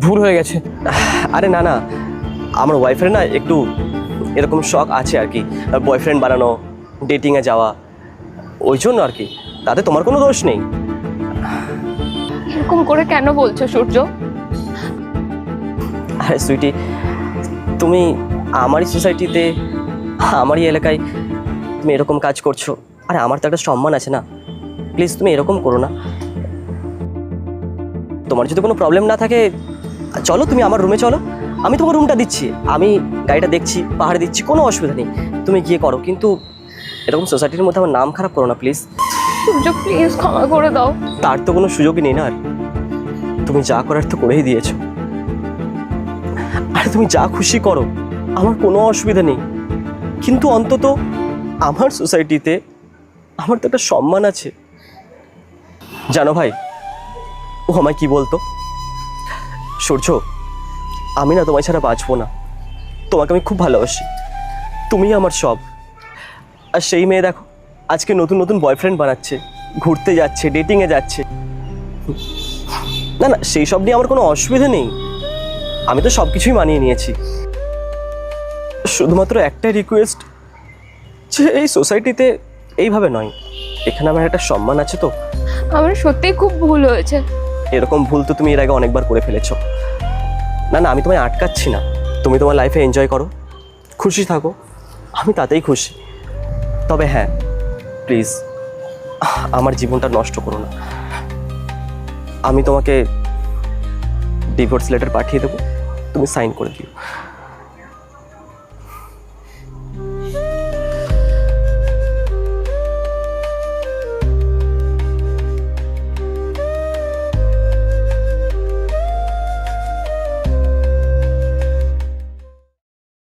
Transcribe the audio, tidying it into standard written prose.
ভুল হয়ে গেছে। আরে না না, আমার ওয়াইফের না একটু এরকম শখ আছে আর কি, বয়ফ্রেন্ড বানানো, ডেটিংয়ে যাওয়া, ওই জন্য আর কি। তাতে তোমার কোনো দোষ নেই। এরকম করে কেন বলছো সূর্য? আরে সুইটি, তুমি আমারই সোসাইটিতে, আমারই এলাকায় তুমি এরকম কাজ করছো। আরে আমার তো একটা সম্মান আছে না, প্লিজ তুমি এরকম করো না। তোমার যদি কোনো প্রবলেম না থাকে, চলো তুমি আমার রুমে চলো, আমি তোমার রুমটা দিচ্ছি, আমি গাড়িটা দেখছি, পাহাড়ে দিচ্ছি, কোনো অসুবিধা নেই, তুমি গিয়ে করো। কিন্তু এরকম সোসাইটির মধ্যে আমার নাম খারাপ করো না প্লিজ। সূর্য প্লিজ ক্ষমা করে দাও। তার তো কোনো সুযোগই নেই না, আর তুমি যা করার তো করেই দিয়েছো। আরে তুমি যা খুশি করো, আমার কোনো অসুবিধা নেই, কিন্তু অন্তত আমার সোসাইটিতে আমার তো একটা সম্মান আছে। জানো ভাই, ও আমায় কি বলতো, সূর্য আমি না তোমায় ছাড়া বাঁচবো না, তোমাকে আমি খুব ভালোবাসি, তুমি আমার সব। আর সেই মেয়ে দেখো আজকে নতুন নতুন বয়ফ্রেন্ড বানাচ্ছে, ঘুরতে যাচ্ছে, ডেটিংয়ে যাচ্ছে। না না, সেই সব নিয়ে আমার কোনো অসুবিধা নেই, আমি তো সব কিছুই মানিয়ে নিয়েছি। শুধুমাত্র একটাই রিকোয়েস্ট, যে এই সোসাইটিতে এইভাবে নয়, এখানে আমার একটা সম্মান আছে তো। আমার সত্যিই খুব ভুল হয়েছে। এরকম ভুল তো তুমি এর আগে অনেকবার করে ফেলেছো। না না, আমি তোমায় আটকাচ্ছি না, তুমি তোমার লাইফে এনজয় করো, খুশি থাকো, আমি তাতেই খুশি। তবে হ্যাঁ, প্লিজ আমার জীবনটা নষ্ট করো না। আমি তোমাকে ডিভোর্স লেটার পাঠিয়ে দেবো, তুমি সাইন করে দিও।